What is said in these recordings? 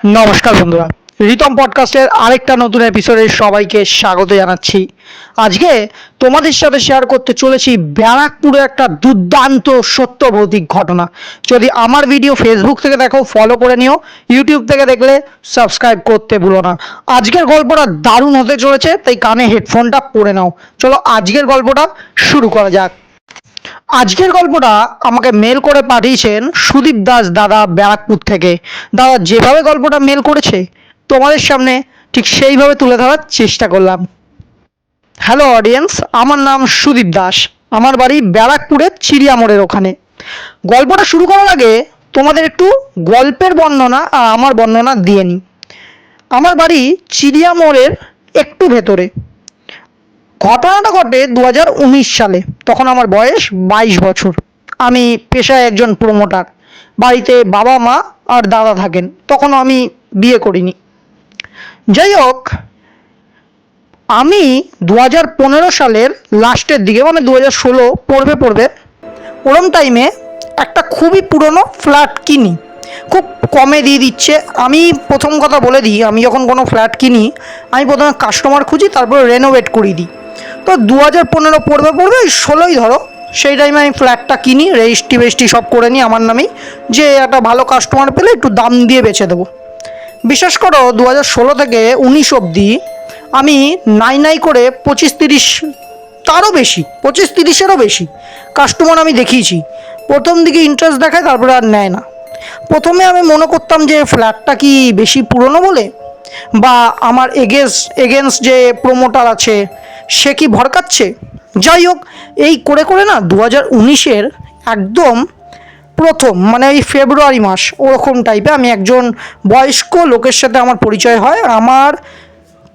নমস্কার বন্ধুরা, রিতম পডকাস্টের আরেকটা নতুন এপিসোডে সবাইকে স্বাগত জানাচ্ছি। আজকে তোমাদের সাথে শেয়ার করতে চলেছি ব্যারাকপুরে একটা দুর্দান্ত সত্য ভৌতিক ঘটনা। যদি আমার ভিডিও ফেসবুক থেকে দেখো ফলো করে নিও, ইউটিউব থেকে দেখলে সাবস্ক্রাইব করতে ভুলো না। আজকের গল্পটা দারুণ হতে চলেছে, তাই কানে হেডফোনটা পরে নাও। চলো আজকের গল্পটা শুরু করা যাক। আজকের গল্পটা আমাকে মেল করে পাঠিয়েছেন সুদীপ দাস দাদা, ব্যারাকপুর থেকে। দাদা যেভাবে গল্পটা মেল করেছে তোমাদের সামনে ঠিক সেইভাবে তুলে ধরার চেষ্টা করলাম। হ্যালো অডিয়েন্স, আমার নাম সুদীপ দাস, আমার বাড়ি ব্যারাকপুরের চিড়িয়া মোড়ের ওখানে। গল্পটা শুরু করার আগে তোমাদের একটু গল্পের বর্ণনা আর আমার বর্ণনা দিয়ে নিই। আমার বাড়ি চিড়িয়া মোড়ের একটু ভেতরে। ঘটনাটা ঘটে 2019 সালে। তখন আমার বয়স 22 বছর। আমি পেশায় একজন প্রমোটার। বাড়িতে বাবা মা আর দাদা থাকেন। তখন আমি বিয়ে করিনি। যাই হোক, আমি 2015 সালের লাস্টের দিকে, মানে 2016 পড়বে ওরম টাইমে একটা খুবই পুরনো ফ্ল্যাট কিনি। খুব কমে দিয়ে দিচ্ছে। আমি প্রথম কথা বলে দিই, আমি যখন কোনো ফ্ল্যাট কিনি আমি প্রথমে কাস্টমার খুঁজি, তারপরে রেনোভেট করিয়ে দিই। তো 2015 পড়বে ওই 16ই ধরো, সেই টাইমে আমি ফ্ল্যাটটা কিনি, রেজিস্ট্রি সব করে নিই আমার নামেই, যে একটা ভালো কাস্টমার পেলে একটু দাম দিয়ে বেচে দেবো। বিশেষ করো 2016 থেকে 19 অবধি আমি নাই করে 25-30, তারও বেশি, 25-30-এরও বেশি কাস্টমার আমি দেখিয়েছি। প্রথম দিকে ইন্টারেস্ট দেখায়, তারপরে আর নেয় না। প্রথমে আমি মনে করতাম যে ফ্ল্যাটটা কি বেশি পুরনো বলে, বা আমার এগেনস্ট যে প্রমোটার আছে সে কি ভরকাচ্ছে। যাই হোক, এই করে না 2019-এর একদম প্রথম, মানে এই ফেব্রুয়ারি মাস ওরকম টাইপে আমি একজন বয়স্ক লোকের সাথে আমার পরিচয় হয়। আমার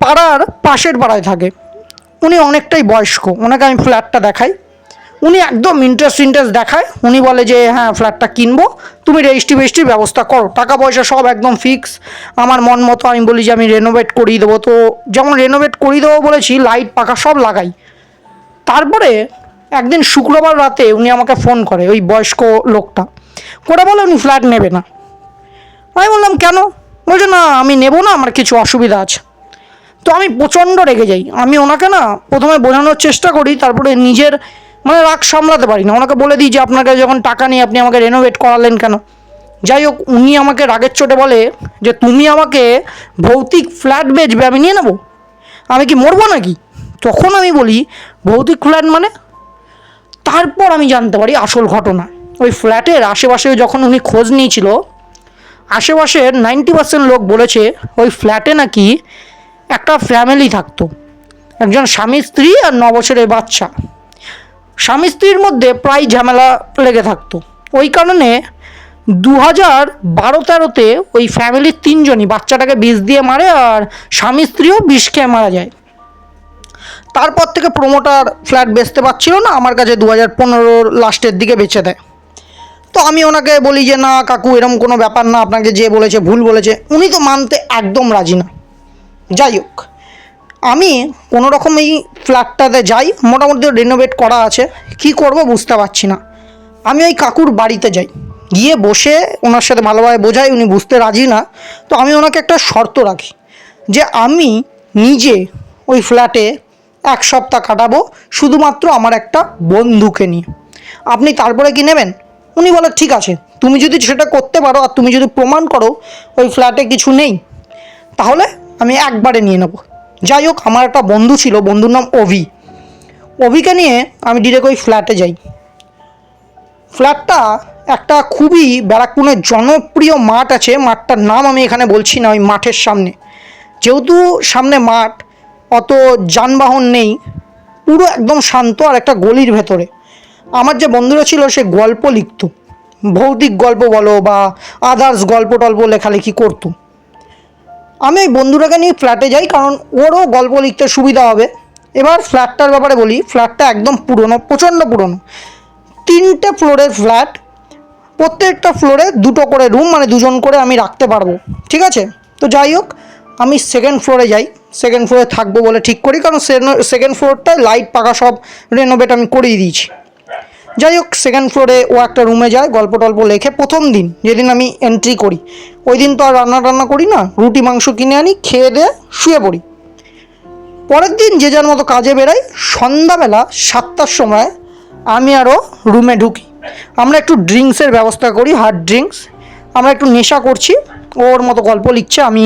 পাড়ার পাশের পাড়ায় থাকে। উনি অনেকটাই বয়স্ক। ওনাকে আমি ফ্ল্যাটটা দেখাই, উনি একদম ইন্টারেস্ট দেখায়। উনি বলে যে হ্যাঁ ফ্ল্যাটটা কিনবো, তুমি রেজিস্ট্রির ব্যবস্থা করো, টাকা পয়সা সব একদম ফিক্স। আমার মন মতো আমি বলি যে আমি রেনোভেট করিয়ে দেবো। তো যেমন রেনোভেট করিয়ে দেবো বলেছি, লাইট পাখা সব লাগাই। তারপরে একদিন শুক্রবার রাতে উনি আমাকে ফোন করে, ওই বয়স্ক লোকটা করে বলে উনি ফ্ল্যাট নেবে না। আমি বললাম কেন? বলছে না আমি নেবো না, আমার কিছু অসুবিধা আছে। তো আমি প্রচণ্ড রেগে যাই। আমি ওনাকে না প্রথমে বোঝানোর চেষ্টা করি, তারপরে নিজের মানে রাগ সামলাতে পারি না, ওনাকে বলে দিই যে আপনার কাছে যখন টাকা নেই আপনি আমাকে রেনোভেট করালেন কেন। যাই হোক, উনি আমাকে রাগের চোটে বলে যে তুমি আমাকে ভৌতিক ফ্ল্যাট বেচবে, আমি নিয়ে নেবো, আমি কি মরবো নাকি? তখন আমি বলি ভৌতিক ফ্ল্যাট মানে? তারপর আমি জানতে পারি আসল ঘটনা। ওই ফ্ল্যাটের আশেপাশে যখন উনি খোঁজ নিয়েছিল, আশেপাশের 90% লোক বলেছে ওই ফ্ল্যাটে নাকি একটা ফ্যামিলি থাকতো, একজন স্বামী স্ত্রী আর 9 বছরের বাচ্চা। স্বামী স্ত্রীর মধ্যে প্রায় ঝামেলা লেগে থাকতো। ওই কারণে 2012-13-তে ওই ফ্যামিলির 3জনই বাচ্চাটাকে বিষ দিয়ে মারে, আর স্বামী স্ত্রীও বিষ খেয়ে মারা যায়। তারপর থেকে প্রমোটার ফ্ল্যাট বেচতে পারছিল না, আমার কাছে 2015 লাস্টের দিকে বেচে দেয়। তো আমি ওনাকে বলি যে না কাকু, এরকম কোনো ব্যাপার না, আপনাকে যে বলেছে ভুল বলেছে। উনি তো মানতে একদম রাজি না। যাই হোক, আমি কোনো রকম এই ফ্ল্যাটটাতে যাই, মোটামুটি রেনোভেট করা আছে, কি করব বুঝতে পারছি না। আমি ওই কাকুর বাড়িতে যাই, গিয়ে বসে ওনার সাথে ভালোভাবে বোঝাই, উনি বুঝতে রাজি না। তো আমি ওনাকে একটা শর্ত রাখি যে আমি নিজে ওই ফ্ল্যাটে 1 সপ্তাহ কাটাবো, শুধুমাত্র আমার একটা বন্ধুকে নিয়ে। আপনি তারপরে কি নেবেন? উনি বলে ঠিক আছে, তুমি যদি সেটা করতে পারো আর তুমি যদি প্রমাণ করো ওই ফ্ল্যাটে কিছু নেই, তাহলে আমি একবারে নিয়ে নেব। যাই হোক, আমার একটা বন্ধু ছিল, বন্ধুর নাম অভি। অভিকে নিয়ে আমি ডিরেক্ট ওই ফ্ল্যাটে যাই। ফ্ল্যাটটা একটা খুবই ব্যারাকপুরের জনপ্রিয় মাঠ আছে, মাঠটার নাম আমি এখানে বলছি না। ওই মাঠের সামনে, যেহেতু সামনে মাঠ, অত যানবাহন নেই, পুরো একদম শান্ত, আর একটা গলির ভেতরে। আমার যে বন্ধুরা ছিল সে গল্প লিখতো, ভৌতিক গল্প বলো বা আদার্স গল্প টল্প লেখালেখি করতো। আমি ওই বন্ধুটাকে নিয়ে ফ্ল্যাটে যাই, কারণ ওরও গল্প লিখতে সুবিধা হবে। এবার ফ্ল্যাটটার ব্যাপারে বলি, ফ্ল্যাটটা একদম পুরনো, প্রচণ্ড পুরনো। 3টে ফ্লোরের ফ্ল্যাট, প্রত্যেকটা ফ্লোরে 2টো করে রুম, মানে 2জন করে আমি রাখতে পারবো, ঠিক আছে। তো যাই হোক, আমি সেকেন্ড ফ্লোরে যাই, সেকেন্ড ফ্লোরে থাকবো বলে ঠিক করি, কারণ সেকেন্ড ফ্লোরটায় লাইট পাখা সব রেনোভেট আমি করিয়ে দিয়েছি। যাই হোক, সেকেন্ড ফ্লোরে ও একটা রুমে যায়, গল্প টল্প লেখে। প্রথম দিন যেদিন আমি এন্ট্রি করি, ওই দিন তো আর রান্না করি না, রুটি মাংস কিনে আনি, খেয়ে দিয়ে শুয়ে পড়ি। পরের দিন যে যার মতো কাজে বেরাই। সন্ধ্যাবেলা 7টার সময় আমি আরও রুমে ঢুকি। আমরা একটু ড্রিঙ্কসের ব্যবস্থা করি, হার্ড ড্রিঙ্কস। আমরা একটু নেশা করছি, ওর মতো গল্প লিখছে, আমি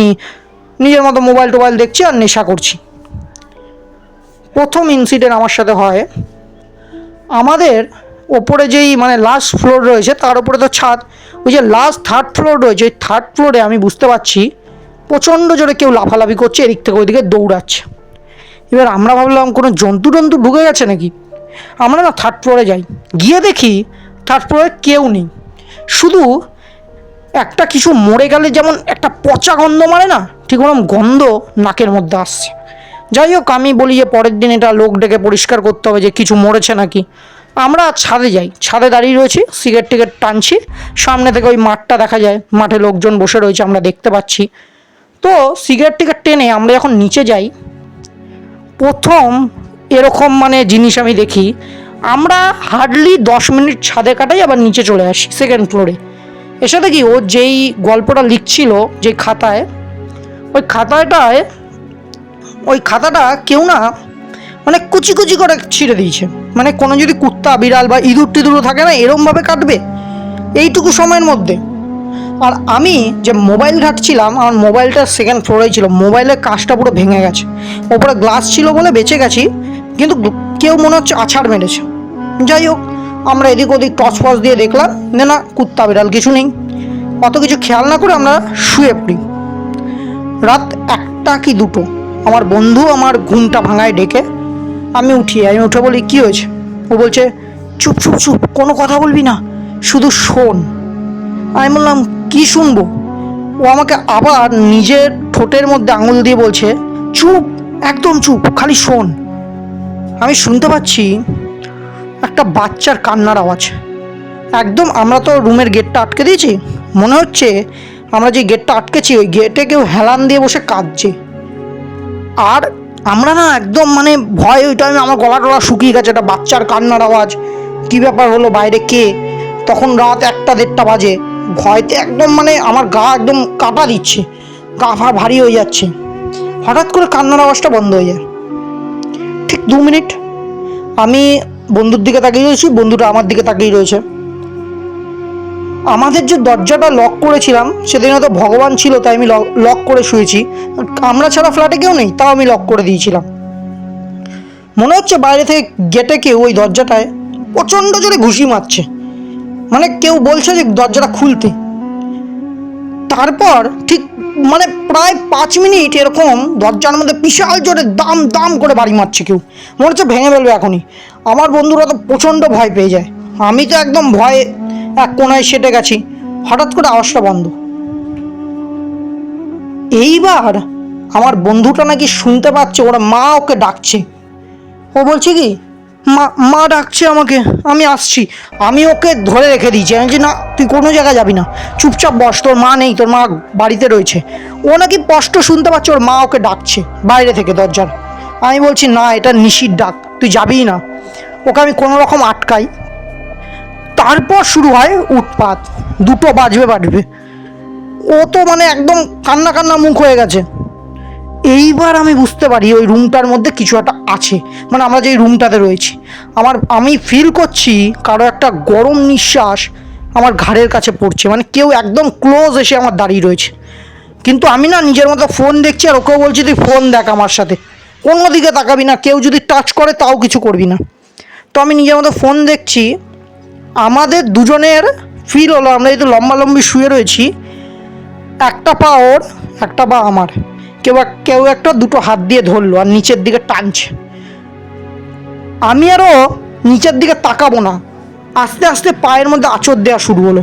নিজের মতো মোবাইল টোবাইল দেখছি আর নেশা করছি। প্রথম ইনসিডেন্ট আমার সাথে হয়, আমাদের ওপরে যেই মানে লাস্ট ফ্লোর রয়েছে, তার উপরে তো ছাদ, ওই যে লাস্ট থার্ড ফ্লোর রয়েছে, ওই থার্ড ফ্লোরে আমি বুঝতে পারছি প্রচণ্ড জোরে কেউ লাফালাফি করছে, এদিক থেকে ওইদিকে দৌড়াচ্ছে। এবার আমরা ভাবলাম কোনো জন্তু টন্তু ঢুকে গেছে নাকি। আমরা না থার্ড ফ্লোরে যাই, গিয়ে দেখি থার্ড ফ্লোরে কেউ নেই, শুধু একটা কিছু মরে গেলে যেমন একটা পচা গন্ধ মারে না, ঠিক ওরকম গন্ধ নাকের মধ্যে আসছে। যাই হোক, আমি বলি যে পরের দিন এটা লোক ডেকে পরিষ্কার করতে হবে যে কিছু মরেছে নাকি। আমরা ছাদে যাই, ছাদে দাঁড়িয়ে রয়েছি, সিগারেট টিকেট টানছি, সামনে থেকে ওই মাঠটা দেখা যায়, মাঠে লোকজন বসে রয়েছে, আমরা দেখতে পাচ্ছি। তো সিগারেট টিকেট টেনে আমরা যখন নিচে যাই, প্রথম এরকম মানে জিনিস আমি দেখি। আমরা হার্ডলি 10 মিনিট ছাদে কাটাই, আবার নিচে চলে আসি সেকেন্ড ফ্লোরে। এসে দেখি ও যেই গল্পটা লিখছিল যে খাতায়, ওই খাতাটা কেউ না মানে কুচি কুচি করে ছিঁড়ে দিয়েছে। মানে কোনো যদি কুত্তা বিড়াল বা ইঁদুর টিঁদুরও থাকে না, এরমভাবে কাটবে এইটুকু সময়ের মধ্যে। আর আমি যে মোবাইল ঘাঁটছিলাম, আমার মোবাইলটা সেকেন্ড ফ্লোরেই ছিল, মোবাইলের কাঁচটা পুরো ভেঙে গেছে। ওপরে গ্লাস ছিল বলে বেঁচে গেছি, কিন্তু কেউ মনে হচ্ছে আছাড় মেরেছে। যাই হোক, আমরা এদিক ওদিক টর্চ ফর্চ দিয়ে দেখলাম যে না, কুত্তা বিড়াল কিছু নেই। অত কিছু খেয়াল না করে আমরা শুয়ে পড়ি। রাত 1টা কি 2টো আমার বন্ধু আমার ঘুমটা ভাঙায় ডেকে। আমি উঠে বলি কী হয়েছে। ও বলছে চুপ চুপ চুপ, কোনো কথা বলবি না, শুধু শোন। আমি বললাম কি শুনবো। ও আমাকে আবার নিজের ঠোঁটের মধ্যে আঙুল দিয়ে বলছে চুপ, একদম চুপ, খালি শোন। আমি শুনতে পাচ্ছি একটা বাচ্চার কান্নার আওয়াজ। একদম, আমরা তো রুমের গেটটা আটকে দিয়েছি, মনে হচ্ছে আমরা যে গেটটা আটকেছি ওই গেটে কেউ হেলান দিয়ে বসে কাঁদছে। আর আমরা না একদম মানে ভয়, ওই টাইমে আমার গলা টলা শুকিয়ে গেছে, একটা বাচ্চার কান্নার আওয়াজ, কী ব্যাপার হলো, বাইরে কে। তখন রাত 1টা 1:30 বাজে, ভয়তে একদম মানে আমার গা একদম কাঁটা দিচ্ছে, গা ফা ভারী হয়ে যাচ্ছে। হঠাৎ করে কান্নার আওয়াজটা বন্ধ হয়ে যায়। ঠিক 2 মিনিট আমি বন্ধুর দিকে তাকিয়ে রয়েছি, বন্ধুটা আমার দিকে তাকিয়ে রয়েছে। আমাদের যে দরজাটা লক করেছিলাম, সেদিন হয়তো ভগবান ছিল তাই আমি লক করে শুয়েছি, আমরা ছাড়া ফ্ল্যাটে কেউ নেই, তাও আমি লক করে দিয়েছিলাম। মনে হচ্ছে বাইরে থেকে গেটে কেউ ওই দরজাটায় প্রচণ্ড জোরে ঘুষি মারছে, মানে কেউ বলছে যে দরজাটা খুলতে। তারপর ঠিক মানে প্রায় 5 মিনিট এরকম দরজার মধ্যে বিশাল জোরে দাম দাম করে বাড়ি মারছে কেউ, মনে হচ্ছে ভেঙে ফেলবে এখনই। আমার বন্ধুরা তো প্রচণ্ড ভয় পেয়ে যায়, আমি তো একদম ভয়ে এক কোনায় সেটে গেছি। হঠাৎ করে আওয়াজটা বন্ধ। এইবার আমার বন্ধুটা নাকি শুনতে পাচ্ছে ওরা মা ওকে ডাকছে। ও বলছে কি মা মা ডাকছে আমাকে, আমি আসছি। আমি ওকে ধরে রেখে দিয়েছি, আমি যে না তুই কোনো জায়গায় যাবি না, চুপচাপ বস, তোর মা নেই, তোর মা বাড়িতে রয়েছে। ও নাকি স্পষ্ট শুনতে পাচ্ছে ওর মা ওকে ডাকছে বাইরে থেকে দরজার। আমি বলছি না, এটা নিশির ডাক, তুই যাবিই না। ওকে আমি কোনো রকম আটকাই। তারপর শুরু হয় উৎপাত। 2টো বাজবে, ও তো মানে একদম কান্না কান্না মুখ হয়ে গেছে। এইবার আমি বুঝতে পারি ওই রুমটার মধ্যে কিছু একটা আছে, মানে আমরা যেই রুমটাতে রয়েছি, আমি ফিল করছি কারো একটা গরম নিঃশ্বাস আমার ঘাড়ের কাছে পড়ছে, মানে কেউ একদম ক্লোজ এসে আমার দাঁড়িয়ে রয়েছে। কিন্তু আমি না নিজের মতো ফোন দেখছি, আর ওকেও বলছি তুই ফোন দেখ আমার সাথে, কোনো দিকে তাকাবি না, কেউ যদি টাচ করে তাও কিছু করবি না। তো আমি নিজের মতো ফোন দেখছি। আমাদের দুজনের ফিল হলো আমরা যেহেতু লম্বালম্বি শুয়ে রয়েছি, একটা পা ওর একটা পা আমার, কেউ একটা 2টো হাত দিয়ে ধরলো আর নিচের দিকে টানছে। আমি আরও নিচের দিকে তাকাবো না, আস্তে আস্তে পায়ের মধ্যে আঁচড় দেওয়া শুরু হলো।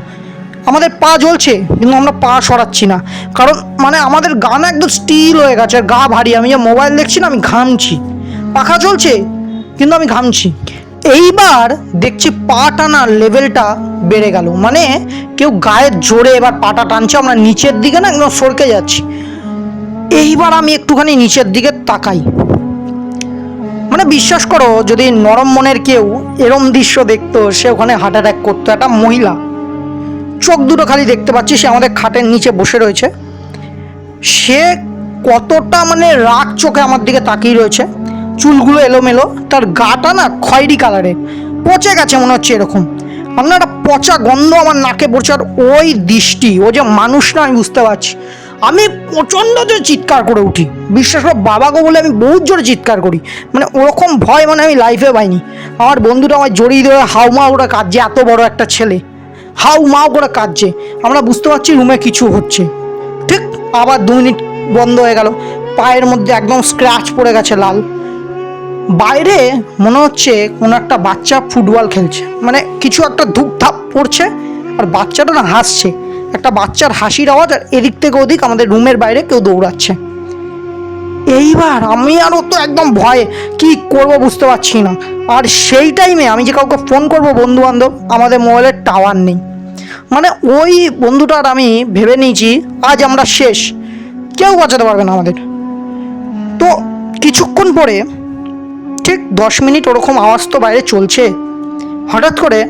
আমাদের পা জ্বলছে কিন্তু আমরা পা সরাচ্ছি না, কারণ মানে আমাদের গা না একদম স্টিল হয়ে গেছে, আর গা ভারী। আমি যে মোবাইল দেখছি না, আমি ঘামছি, পাখা চলছে কিন্তু আমি ঘামছি। এইবার দেখছি পা টানার লেভেলটা বেড়ে গেল, মানে কেউ গায়ের জোরে এবার পাটা টানছে, আমরা নিচের দিকে না একদম সরকে যাচ্ছি। এইবার আমি একটুখানি নিচের দিকে তাকাই, মানে বিশ্বাস করো, যদি নরম মনের কেউ এরম দৃশ্য দেখতো, সে ওখানে হার্ট অ্যাটাক করতো। একটা মহিলা, চোখ দুটো খালি দেখতে পাচ্ছি, সে আমাদের খাটের নিচে বসে রয়েছে। সে কতটা মানে রাগ চোখে আমার দিকে তাকিয়ে রয়েছে, চুলগুলো এলোমেলো, তার গাটা না খয়েরি কালারের, পচে গেছে মনে হচ্ছে এরকম। আপনার একটা পচা গন্ধ আমার নাকে পড়ছে। আর ওই দৃষ্টি, ও যে মানুষ না আমি বুঝতে পারছি। আমি প্রচণ্ড জোরে চিৎকার করে উঠি, বিশ্বাস করো বাবা গো বলে আমি বহুত জোরে চিৎকার করি। মানে ওরকম ভয় মানে আমি লাইফে পাইনি। আমার বন্ধুটা আমার জড়িয়ে ধরে হাউমাউ করে কাঁদছে, এত বড় একটা ছেলে হাউ মাউ করে কাঁদছে। আমরা বুঝতে পারছি রুমে কিছু হচ্ছে। ঠিক আবার 2 মিনিট বন্ধ হয়ে গেল, পায়ের মধ্যে একদম স্ক্র্যাচ পড়ে গেছে লাল। বাইরে মনে হচ্ছে কোনো একটা বাচ্চা ফুটবল খেলছে, মানে কিছু একটা ধূপধাপ পড়ছে, আর বাচ্চাটা না হাসছে। একটা বাচ্চার হাসির আওয়াজ, আর এদিক থেকে ওদিক আমাদের রুমের বাইরে কেউ দৌড়াচ্ছে। এইবার আমি আরও তো একদম ভয়ে কি করব বুঝতে পারছি না। আর সেই টাইমে আমি যে কাউকে ফোন করব বন্ধু বান্ধব, আমাদের মোবাইলের টাওয়ার নেই। মানে ওই বন্ধুটার আমি ভেবে নিয়েছি আজ আমরা শেষ, কেউ বাঁচাতে পারবে না আমাদের। তো কিছুক্ষণ পরে ঠিক 10 মিনিট ওরকম আওয়াজ তো বাইরে চলছে, হঠাৎ করে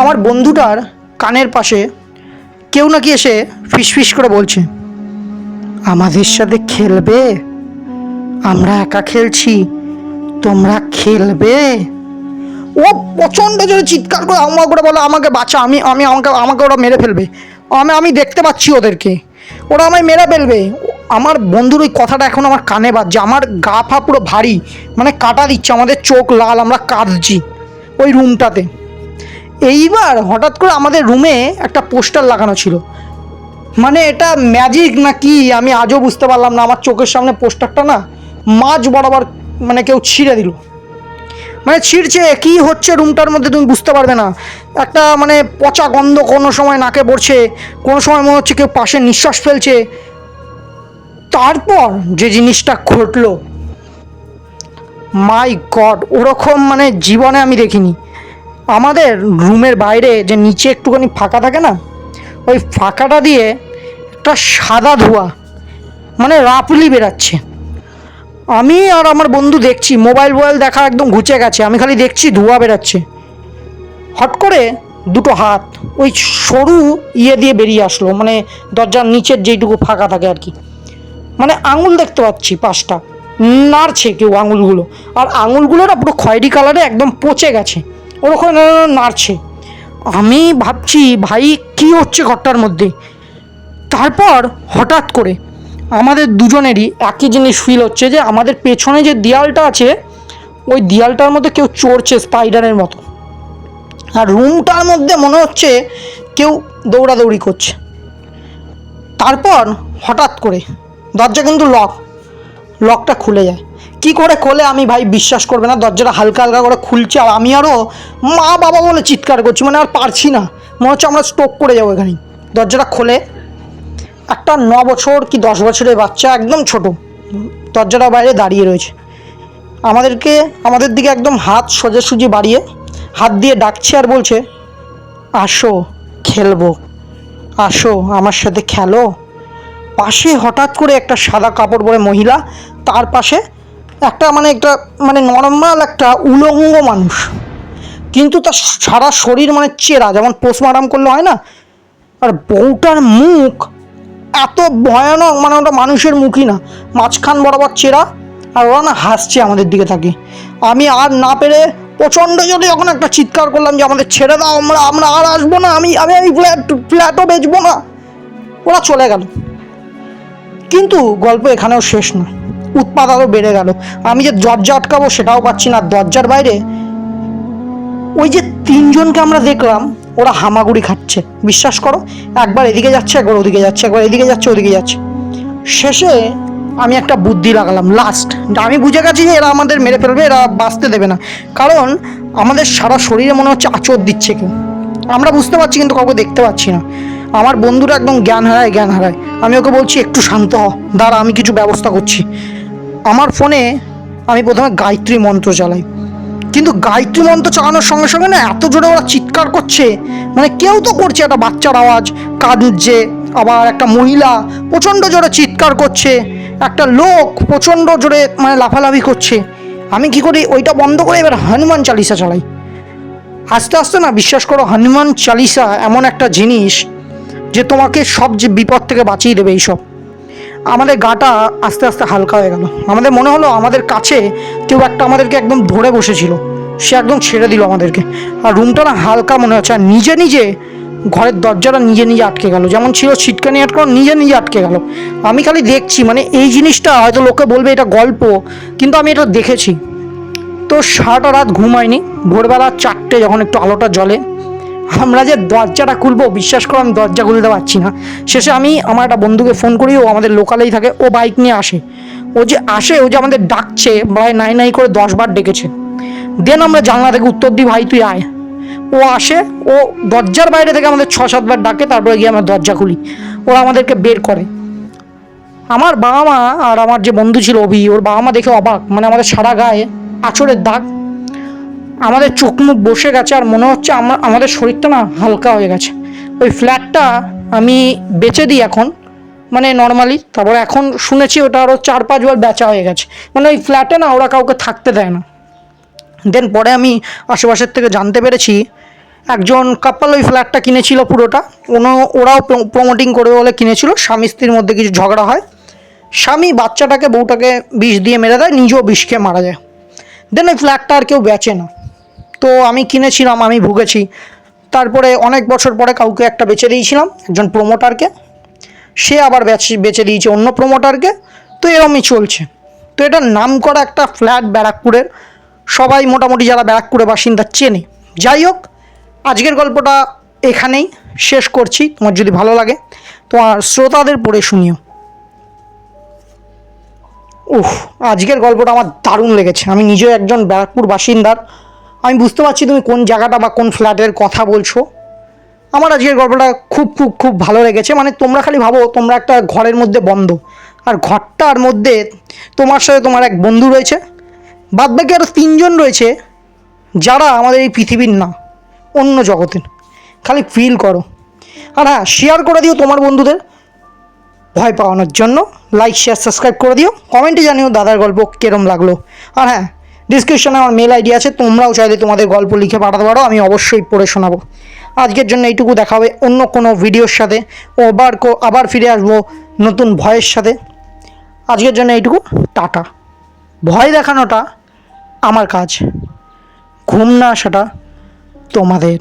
আমার বন্ধুটার কানের পাশে কেউ নাকি এসে ফিসফিস করে বলছে, আমাদের সাথে খেলবে? আমরা একা খেলছি, তোমরা খেলবে? ও প্রচণ্ড জোরে চিৎকার করে আমা করে বলে, আমাকে বাঁচা, আমি আমি আমাকে আমাকে ওরা মেরে ফেলবে, আমি দেখতে পাচ্ছি ওদেরকে, ওরা আমায় মেরে ফেলবে। আমার বন্ধুর ওই কথাটা এখন আমার কানে বাজছে, আমার গা ফা পুরো ভারী, মানে কাটা দিচ্ছে, আমাদের চোখ লাল, আমরা কাঁদছি ওই রুমটাতে। এইবার হঠাৎ করে আমাদের রুমে একটা পোস্টার লাগানো ছিল, মানে এটা ম্যাজিক না কি আমি আজও বুঝতে পারলাম না। আমার চোখের সামনে পোস্টারটা না মাঝ বরাবর মানে কেউ ছিঁড়ে দিল, মানে ছিঁড়ছে, কি হচ্ছে রুমটার মধ্যে তুমি বুঝতে পারবে না। একটা মানে পচা গন্ধ কোনো সময় নাকে পড়ছে, কোনো সময় মনে হচ্ছে কেউ পাশে নিঃশ্বাস ফেলছে। তারপর যে জিনিসটা ঘটলো, মাই গড, ওরকম মানে জীবনে আমি দেখিনি। আমাদের রুমের বাইরে যে নিচে একটুখানি ফাঁকা থাকে না, ওই ফাঁকাটা দিয়ে একটা সাদা ধোঁয়া মানে রাপলি বেরাচ্ছে। আমি আর আমার বন্ধু দেখছি, মোবাইল দেখা একদম ঘুচে গেছে, আমি খালি দেখছি ধোঁয়া বেরাচ্ছে। হট করে দুটো হাত ওই সরু দিয়ে বেরিয়ে আসলো, মানে দরজার নিচের যেইটুকু ফাঁকা থাকে আর কি। মানে আঙুল দেখতে পাচ্ছি 5টা, নাড়ছে কেউ আঙুলগুলো, আর আঙুলগুলো না পুরো খয়েরি কালারে একদম পচে গেছে, ওরকম নাড়ছে। আমি ভাবছি ভাই কি হচ্ছে ঘরটার মধ্যে। তারপর হঠাৎ করে আমাদের দুজনেরই একই জিনিস ফিল হচ্ছে, যে আমাদের পেছনে যে দেয়ালটা আছে, ওই দেয়ালটার মধ্যে কেউ চড়ছে স্পাইডারের মতো, আর রুমটার মধ্যে মনে হচ্ছে কেউ দৌড়াদৌড়ি করছে। তারপর হঠাৎ করে দরজা কিন্তু লকটা খুলে যায়। কি করে খোলে আমি ভাই বিশ্বাস করবে না, দরজাটা হালকা হালকা করে খুলছে, আর আমি আরও মা বাবা বলে চিৎকার করছি, মানে আর পারছি না, মনে হচ্ছে আমরা স্ট্রোক করে যাবো এখানেই। দরজাটা খোলে একটা 9 বছর কি 10 বছরের বাচ্চা, একদম ছোট, দরজাটা বাইরে দাঁড়িয়ে রয়েছে। আমাদের দিকে একদম হাত সোজাসুজি বাড়িয়ে হাত দিয়ে ডাকছে, আর বলছে, আসো খেলবো, আসো আমার সাথে খেলো। পাশে হঠাৎ করে একটা সাদা কাপড় পরে মহিলা, তার পাশে একটা মানে নর্মাল একটা উলঙ্গ মানুষ, কিন্তু তার সারা শরীর মানে চেরা, যেমন পোস্টমর্টম করলে হয় না। আর বউটার মুখ এত ভয়ানক, মানে ওটা মানুষের মুখই না, মাঝখান বরাবর চেরা, আর ওরা না হাসছে আমাদের দিকে তাকিয়ে। আমি আর না পেরে প্রচণ্ড জোরে যখন একটা চিৎকার করলাম যে আমাদের ছেড়ে দাও, আমরা আর আসবো না, আমি ফ্ল্যাটও বেচবো না, ওরা চলে গেল। কিন্তু গল্প এখানেও শেষ না, উৎপাত আরও বেড়ে গেল। আমি যে দরজা আটকাবো সেটাও পাচ্ছি না। দরজার বাইরে ওই যে 3জনকে আমরা দেখলাম, ওরা হামাগুড়ি খাচ্ছে, বিশ্বাস করো, একবার এদিকে যাচ্ছে, একবার ওদিকে যাচ্ছে, একবার এদিকে যাচ্ছে, ওদিকে যাচ্ছে। শেষে আমি একটা বুদ্ধি লাগালাম, লাস্ট আমি বুঝে গেছি যে এরা আমাদের মেরে ফেলবে, এরা বাঁচতে দেবে না, কারণ আমাদের সারা শরীরে মনে হচ্ছে আঁচড় দিচ্ছে কেউ, আমরা বুঝতে পারছি কিন্তু কাউকে দেখতে পাচ্ছি না। আমার বন্ধুরা একদম জ্ঞান হারায়। আমি ওকে বলছি একটু শান্ত হ, দাঁড়া আমি কিছু ব্যবস্থা করছি। আমার ফোনে আমি প্রথমে গায়ত্রী মন্ত্র চালাই, কিন্তু গায়ত্রী মন্ত্র চালানোর সঙ্গে সঙ্গে না এত জোরে ওরা চিৎকার করছে, মানে কেউ তো করছে, একটা বাচ্চার আওয়াজ কাঁদছে, আবার একটা মহিলা প্রচণ্ড জোরে চিৎকার করছে, একটা লোক প্রচণ্ড জোরে মানে লাফালাফি করছে। আমি কি করি, ওইটা বন্ধ করে এবার হনুমান চালিসা চালাই। আস্তে আস্তে না, বিশ্বাস করো, হনুমান চালিসা এমন একটা জিনিস যে তোমাকে সব যে বিপদ থেকে বাঁচিয়ে দেবে। এইসব আমাদের গাটা আস্তে আস্তে হালকা হয়ে গেল। আমাদের মনে হলো আমাদের কাছে কেউ একটা আমাদেরকে একদম ধরে বসেছিল, সে একদম ছেড়ে দিল আমাদেরকে। আর রুমটা না হালকা মনে হচ্ছে। আর নিজে নিজে ঘরের দরজাটা নিজে নিজে আটকে গেল, যেমন ছিল ছিটকানি আটকানো, নিজে নিজে আটকে গেল। আমি খালি দেখছি, মানে এই জিনিসটা হয়তো লোকে বলবে এটা গল্প, কিন্তু আমি এটা দেখেছি। তো সারাটা রাত ঘুম হয়নি। ভোরবেলা 4টে যখন একটু আলোটা জ্বলে, আমরা যে দরজাটা খুলবো, বিশ্বাস করো আমি দরজা খুলতে পারছি না। শেষে আমি আমার একটা বন্ধুকে ফোন করি, ও আমাদের লোকালেই থাকে, ও বাইক নিয়ে আসে। ও যে আমাদের ডাকছে, প্রায় নাই নাই করে 10 বার ডেকেছে। দেন আমরা জানলা থেকে উত্তর দিই, ভাই তুই আয়। ও আসে, ও দরজার বাইরে থেকে আমাদের 6-7 বার ডাকে, তারপরে গিয়ে আমরা দরজা খুলি। ওরা আমাদেরকে বের করে। আমার বাবা মা আর আমার যে বন্ধু ছিল অভি, ওর বাবা মা দেখে অবাক, মানে আমাদের সারা গায়ে আঁচড়ের দাগ, আমাদের চোখ মুখ বসে গেছে, আর মনে হচ্ছে আমাদের শরীরটা না হালকা হয়ে গেছে। ওই ফ্ল্যাটটা আমি বেচে দিই এখন, মানে নর্মালি। তারপরে এখন শুনেছি ওটা আরও 4-5 বার বেচা হয়ে গেছে। মানে ওই ফ্ল্যাটে না ওরা কাউকে থাকতে দেয় না। দেন পরে আমি আশেপাশের থেকে জানতে পেরেছি একজন কাপল ওই ফ্ল্যাটটা কিনেছিল পুরোটা। ওরাও প্রমোটিং করে বলে কিনেছিল। স্বামী স্ত্রীর মধ্যে কিছু ঝগড়া হয়, স্বামী বাচ্চাটাকে বউটাকে বিষ দিয়ে মেরে দেয়, নিজেও বিষ খেয়ে মারা যায়। দেন ওই ফ্ল্যাটটা আর কেউ বেচে না। তো আমি কিনেছিলাম, আমি ভুগেছি। তারপরে অনেক বছর পরে কাউকে একটা বেচে দিয়েছিলাম, একজন প্রমোটারকে। সে আবার বেচে দিয়েছে অন্য প্রমোটারকে। তো এরমই চলছে। তো এটা নাম করা একটা ফ্ল্যাট ব্যারাকপুরের, সবাই মোটামুটি যারা ব্যারাকপুরের বাসিন্দা চেনে। যাই হোক, আজকের গল্পটা এখানেই শেষ করছি। তোমার যদি ভালো লাগে তোমার শ্রোতাদের পড়ে শুনিও। আজকের গল্পটা আমার দারুণ লেগেছে। আমি নিজেও একজন ব্যারাকপুর বাসিন্দার। আমি বুঝতে পারছি তুমি কোন জায়গাটা বা কোন ফ্ল্যাটের কথা বলছো। আমার আজকের গল্পটা খুব খুব খুব ভালো লেগেছে। মানে তোমরা খালি ভাবো, তোমরা একটা ঘরের মধ্যে বন্ধ, আর ঘরটার মধ্যে তোমার সাথে তোমার এক বন্ধু রয়েছে, বাদবাকি আরও 3জন রয়েছে যারা আমাদের এই পৃথিবীর না, অন্য জগতের। খালি ফিল করো। আর হ্যাঁ, শেয়ার করে দিও তোমার বন্ধুদের ভয় পাওয়ানোর জন্য। লাইক শেয়ার সাবস্ক্রাইব করে দিও। কমেন্টে জানিও দাদার গল্প কীরম লাগলো। আর হ্যাঁ, ডিসক্রিপশনে আমার মেল আইডি আছে, তোমরাও চাইলে তোমাদের গল্প লিখে পাঠাতে পারো, আমি অবশ্যই পড়ে শোনাবো। আজকের জন্য এইটুকু, দেখা হবে অন্য কোনো ভিডিওর সাথে। আবার ফিরে আসবো নতুন ভয়ের সাথে। আজকের জন্য এইটুকু, টাটা। ভয় দেখানোটা আমার কাজ, ঘুম না আসাটা তোমাদের।